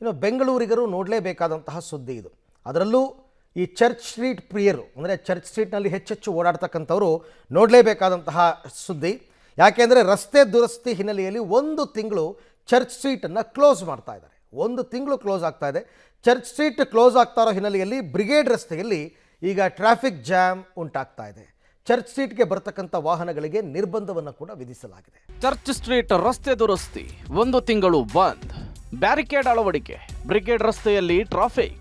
ಇನ್ನು ಬೆಂಗಳೂರಿಗರು ನೋಡಲೇಬೇಕಾದಂತಹ ಸುದ್ದಿ ಇದು. ಅದರಲ್ಲೂ ಈ ಚರ್ಚ್ ಸ್ಟ್ರೀಟ್ ಪ್ರಿಯರು ಅಂದರೆ ಚರ್ಚ್ ಸ್ಟ್ರೀಟ್ನಲ್ಲಿ ಹೆಚ್ಚೆಚ್ಚು ಓಡಾಡ್ತಕ್ಕಂಥವರು ನೋಡಲೇಬೇಕಾದಂತಹ ಸುದ್ದಿ. ಯಾಕೆಂದರೆ ರಸ್ತೆ ದುರಸ್ತಿ ಹಿನ್ನೆಲೆಯಲ್ಲಿ 1 ತಿಂಗಳು ಚರ್ಚ್ ಸ್ಟ್ರೀಟನ್ನು ಕ್ಲೋಸ್ ಮಾಡ್ತಾ ಇದ್ದಾರೆ. 1 ತಿಂಗಳು ಕ್ಲೋಸ್ ಆಗ್ತಾ ಇದೆ. ಚರ್ಚ್ ಸ್ಟ್ರೀಟ್ ಕ್ಲೋಸ್ ಆಗ್ತಾ ಇರೋ ಹಿನ್ನೆಲೆಯಲ್ಲಿ ಬ್ರಿಗೇಡ್ ರಸ್ತೆಯಲ್ಲಿ ಈಗ ಟ್ರಾಫಿಕ್ ಜಾಮ್ ಉಂಟಾಗ್ತಾ ಇದೆ. ಚರ್ಚ್ ಸ್ಟ್ರೀಟ್ಗೆ ಬರ್ತಕ್ಕಂಥ ವಾಹನಗಳಿಗೆ ನಿರ್ಬಂಧವನ್ನು ಕೂಡ ವಿಧಿಸಲಾಗಿದೆ. ಚರ್ಚ್ ಸ್ಟ್ರೀಟ್ ರಸ್ತೆ ದುರಸ್ತಿ 1 ತಿಂಗಳು ಬಂದ್, ಬ್ಯಾರಿಕೇಡ್ ಅಳವಡಿಕೆ, ಬ್ರಿಗೇಡ್ ರಸ್ತೆಯಲ್ಲಿ ಟ್ರಾಫಿಕ್.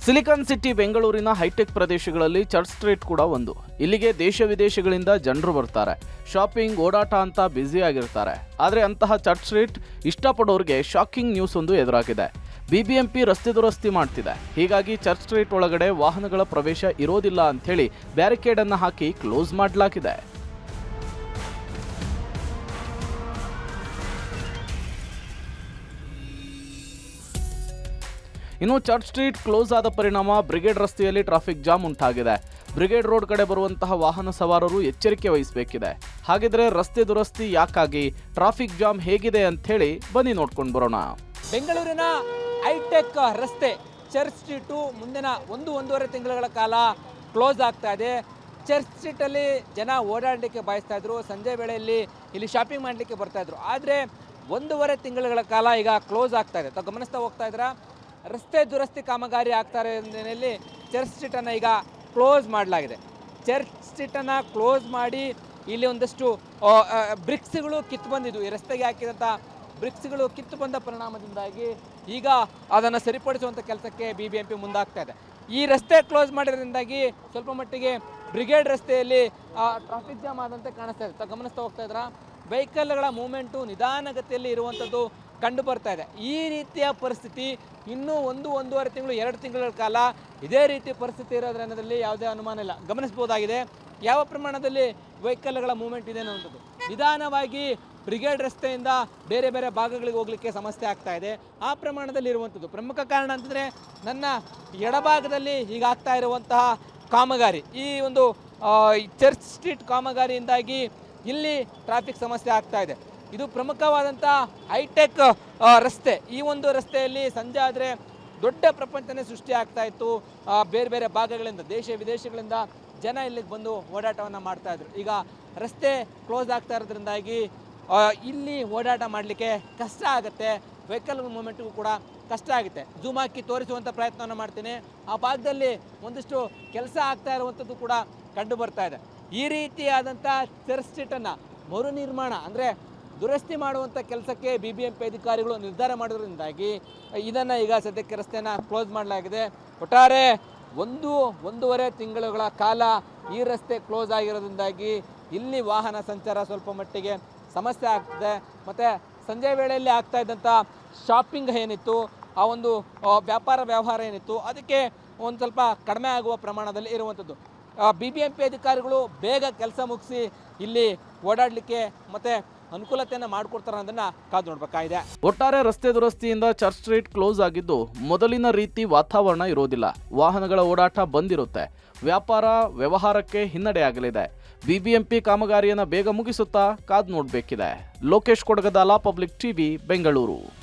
ಸಿಲಿಕಾನ್ ಸಿಟಿ ಬೆಂಗಳೂರಿನ ಹೈಟೆಕ್ ಪ್ರದೇಶಗಳಲ್ಲಿ ಚರ್ಚ್ ಸ್ಟ್ರೀಟ್ ಕೂಡ ಒಂದು. ಇಲ್ಲಿಗೆ ದೇಶ ವಿದೇಶಗಳಿಂದ ಜನರು ಬರ್ತಾರೆ, ಶಾಪಿಂಗ್, ಓಡಾಟ ಅಂತ ಬ್ಯುಸಿ ಆಗಿರ್ತಾರೆ. ಆದರೆ ಅಂತಹ ಚರ್ಚ್ ಸ್ಟ್ರೀಟ್ ಇಷ್ಟಪಡೋರಿಗೆ ಶಾಕಿಂಗ್ ನ್ಯೂಸ್ ಒಂದು ಎದುರಾಗಿದೆ. ಬಿಬಿಎಂಪಿ ರಸ್ತೆ ದುರಸ್ತಿ ಮಾಡ್ತಿದೆ. ಹೀಗಾಗಿ ಚರ್ಚ್ ಸ್ಟ್ರೀಟ್ ಒಳಗಡೆ ವಾಹನಗಳ ಪ್ರವೇಶ ಇರೋದಿಲ್ಲ ಅಂಥೇಳಿ ಬ್ಯಾರಿಕೇಡ್ ಅನ್ನು ಹಾಕಿ ಕ್ಲೋಸ್ ಮಾಡಲಾಗಿದೆ. ಇನ್ನು ಚರ್ಚ್ ಸ್ಟ್ರೀಟ್ ಕ್ಲೋಸ್ ಆದ ಪರಿಣಾಮ ಬ್ರಿಗೇಡ್ ರಸ್ತೆಯಲ್ಲಿ ಟ್ರಾಫಿಕ್ ಜಾಮ್ ಉಂಟಾಗಿದೆ. ಬ್ರಿಗೇಡ್ ರೋಡ್ ಕಡೆ ಬರುವಂತಹ ವಾಹನ ಸವಾರರು ಎಚ್ಚರಿಕೆ ವಹಿಸಬೇಕಿದೆ. ಹಾಗಿದ್ರೆ ರಸ್ತೆ ದುರಸ್ತಿ ಯಾಕಾಗಿ, ಟ್ರಾಫಿಕ್ ಜಾಮ್ ಹೇಗಿದೆ ಅಂತ ಹೇಳಿ ಬನ್ನಿ ನೋಡ್ಕೊಂಡು ಬರೋಣ. ಬೆಂಗಳೂರಿನ ಹೈಟೆಕ್ ರಸ್ತೆ ಚರ್ಚ್ ಸ್ಟ್ರೀಟು ಮುಂದಿನ 1-1.5 ತಿಂಗಳ ಕಾಲ ಕ್ಲೋಸ್ ಆಗ್ತಾ ಇದೆ. ಚರ್ಚ್ ಸ್ಟ್ರೀಟಲ್ಲಿ ಜನ ಓಡಾಡಲಿಕ್ಕೆ ಬಯಸ್ತಾ ಇದ್ರು, ಸಂಜೆ ವೇಳೆಯಲ್ಲಿ ಇಲ್ಲಿ ಶಾಪಿಂಗ್ ಮಾಡಲಿಕ್ಕೆ ಬರ್ತಾ ಇದ್ರು. ಆದರೆ 1.5 ತಿಂಗಳ ಕಾಲ ಈಗ ಕ್ಲೋಸ್ ಆಗ್ತಾ ಇದೆ. ತಾವು ಗಮನಿಸ್ತಾ ಹೋಗ್ತಾ ಇದ್ರ ರಸ್ತೆ ದುರಸ್ತಿ ಕಾಮಗಾರಿ ಆಗ್ತಾರೆ ಹಿನ್ನೆಲೆಯಲ್ಲಿ ಚರ್ಚ್ ಸ್ಟ್ರೀಟನ್ನು ಈಗ ಕ್ಲೋಸ್ ಮಾಡಲಾಗಿದೆ. ಚರ್ಚ್ ಸ್ಟ್ರೀಟನ್ನು ಕ್ಲೋಸ್ ಮಾಡಿ ಇಲ್ಲಿ ಒಂದಷ್ಟು ಬ್ರಿಕ್ಸ್ಗಳು ಕಿತ್ತು ಬಂದಿದ್ದು, ಈ ರಸ್ತೆಗೆ ಹಾಕಿದಂಥ ಬ್ರಿಕ್ಸ್ಗಳು ಕಿತ್ತು ಬಂದ ಪರಿಣಾಮದಿಂದಾಗಿ ಈಗ ಅದನ್ನು ಸರಿಪಡಿಸುವಂಥ ಕೆಲಸಕ್ಕೆ ಬಿಬಿಎಂಪಿ ಮುಂದಾಗ್ತಾ ಇದೆ. ಈ ರಸ್ತೆ ಕ್ಲೋಸ್ ಮಾಡಿರೋದ್ರಿಂದಾಗಿ ಸ್ವಲ್ಪ ಮಟ್ಟಿಗೆ ಬ್ರಿಗೇಡ್ ರಸ್ತೆಯಲ್ಲಿ ಟ್ರಾಫಿಕ್ ಜಾಮ್ ಆದಂತೆ ಕಾಣಿಸ್ತಾ ಇದೆ. ತಾವು ಗಮನಿಸ್ತಾ ಹೋಗ್ತಾ ಇದ್ರ ವೆಹಿಕಲ್ಗಳ ಮೂವ್ಮೆಂಟು ನಿಧಾನಗತಿಯಲ್ಲಿ ಇರುವಂಥದ್ದು ಕಂಡು ಬರ್ತಾ ಇದೆ. ಈ ರೀತಿಯ ಪರಿಸ್ಥಿತಿ ಇನ್ನೂ 1-1.5 ತಿಂಗಳು 2 ತಿಂಗಳ ಕಾಲ ಇದೇ ರೀತಿ ಪರಿಸ್ಥಿತಿ ಇರೋದ್ರಲ್ಲಿ ಯಾವುದೇ ಅನುಮಾನ ಇಲ್ಲ. ಗಮನಿಸಬಹುದಾಗಿದೆ ಯಾವ ಪ್ರಮಾಣದಲ್ಲಿ ವೆಹಿಕಲ್ಗಳ ಮೂವ್ಮೆಂಟ್ ಇದೆ ಅನ್ನುವಂಥದ್ದು. ನಿಧಾನವಾಗಿ ಬ್ರಿಗೇಡ್ ರಸ್ತೆಯಿಂದ ಬೇರೆ ಬೇರೆ ಭಾಗಗಳಿಗೆ ಹೋಗಲಿಕ್ಕೆ ಸಮಸ್ಯೆ ಆಗ್ತಾ ಇದೆ. ಆ ಪ್ರಮಾಣದಲ್ಲಿ ಇರುವಂಥದ್ದು ಪ್ರಮುಖ ಕಾರಣ ಅಂತಂದರೆ ನನ್ನ ಎಡಭಾಗದಲ್ಲಿ ಈಗ ಆಗ್ತಾ ಇರುವಂತಹ ಕಾಮಗಾರಿ, ಈ ಒಂದು ಚರ್ಚ್ ಸ್ಟ್ರೀಟ್ ಕಾಮಗಾರಿಯಿಂದಾಗಿ ಇಲ್ಲಿ ಟ್ರಾಫಿಕ್ ಸಮಸ್ಯೆ ಆಗ್ತಾ ಇದೆ. ಇದು ಪ್ರಮುಖವಾದಂಥ ಹೈಟೆಕ್ ರಸ್ತೆ. ಈ ಒಂದು ರಸ್ತೆಯಲ್ಲಿ ಸಂಜೆ ಆದರೆ ದೊಡ್ಡ ಪ್ರಪಂಚನೇ ಸೃಷ್ಟಿ ಆಗ್ತಾ ಇತ್ತು. ಬೇರೆ ಬೇರೆ ಭಾಗಗಳಿಂದ, ದೇಶ ವಿದೇಶಗಳಿಂದ ಜನ ಇಲ್ಲಿಗೆ ಬಂದು ಓಡಾಟವನ್ನು ಮಾಡ್ತಾ ಇದ್ರು. ಈಗ ರಸ್ತೆ ಕ್ಲೋಸ್ ಆಗ್ತಾ ಇರೋದ್ರಿಂದಾಗಿ ಇಲ್ಲಿ ಓಡಾಟ ಮಾಡಲಿಕ್ಕೆ ಕಷ್ಟ ಆಗುತ್ತೆ. ವೆಹಿಕಲ್ ಮೂವ್ಮೆಂಟ್ಗೂ ಕೂಡ ಕಷ್ಟ ಆಗುತ್ತೆ. ಝೂಮ್ ಹಾಕಿ ತೋರಿಸುವಂಥ ಪ್ರಯತ್ನವನ್ನು ಮಾಡ್ತೀನಿ. ಆ ಭಾಗದಲ್ಲಿ ಒಂದಿಷ್ಟು ಕೆಲಸ ಆಗ್ತಾ ಇರುವಂಥದ್ದು ಕೂಡ ಕಂಡು ಬರ್ತಾ ಇದೆ. ಈ ರೀತಿಯಾದಂಥ ಚರ್ಚ್ ಸ್ಟ್ರೀಟನ್ನು ಮರು ನಿರ್ಮಾಣ ಅಂದರೆ ದುರಸ್ತಿ ಮಾಡುವಂಥ ಕೆಲಸಕ್ಕೆ ಬಿಬಿಎಂಪಿ ಅಧಿಕಾರಿಗಳು ನಿರ್ಧಾರ ಮಾಡೋದ್ರಿಂದಾಗಿ ಇದನ್ನು ಈಗ ಸದ್ಯಕ್ಕೆ ರಸ್ತೆಯನ್ನು ಕ್ಲೋಸ್ ಮಾಡಲಾಗಿದೆ. ಒಟ್ಟಾರೆ 1-1.5 ತಿಂಗಳುಗಳ ಕಾಲ ಈ ರಸ್ತೆ ಕ್ಲೋಸ್ ಆಗಿರೋದ್ರಿಂದಾಗಿ ಇಲ್ಲಿ ವಾಹನ ಸಂಚಾರ ಸ್ವಲ್ಪ ಮಟ್ಟಿಗೆ ಸಮಸ್ಯೆ ಆಗ್ತದೆ. ಮತ್ತು ಸಂಜೆ ವೇಳೆಯಲ್ಲಿ ಆಗ್ತಾ ಇದ್ದಂಥ ಶಾಪಿಂಗ್ ಏನಿತ್ತು, ಆ ಒಂದು ವ್ಯಾಪಾರ ವ್ಯವಹಾರ ಏನಿತ್ತು, ಅದಕ್ಕೆ ಒಂದು ಸ್ವಲ್ಪ ಕಡಿಮೆ ಆಗುವ ಪ್ರಮಾಣದಲ್ಲಿ ಇರುವಂಥದ್ದು. ಬಿಬಿಎಂಪಿ ಅಧಿಕಾರಿಗಳು ಬೇಗ ಕೆಲಸ ಮುಗಿಸಿ ಇಲ್ಲಿ ಓಡಾಡಲಿಕ್ಕೆ ಮತ್ತು ಅನುಕೂಲತೆಯನ್ನು ಮಾಡಿಕೊಡ್ತಾರೆ ಅನ್ನೋದನ್ನ ಕಾದು ನೋಡಬೇಕಾಗಿದೆ. ಒಟ್ಟಾರೆ ರಸ್ತೆ ದುರಸ್ತಿಯಿಂದ ಚರ್ಚ್ ಸ್ಟ್ರೀಟ್ ಕ್ಲೋಸ್ ಆಗಿದ್ದು ಮೊದಲಿನ ರೀತಿ ವಾತಾವರಣ ಇರೋದಿಲ್ಲ. ವಾಹನಗಳ ಓಡಾಟ ಬಂದಿರುತ್ತೆ. ವ್ಯಾಪಾರ ವ್ಯವಹಾರಕ್ಕೆ ಹಿನ್ನಡೆಯಾಗಲಿದೆ. ಬಿಬಿಎಂಪಿ ಕಾಮಗಾರಿಯನ್ನು ಬೇಗ ಮುಗಿಸುತ್ತಾ ಕಾದು ನೋಡಬೇಕಿದೆ. Lokesh Kodagadala, public TV, Bengaluru.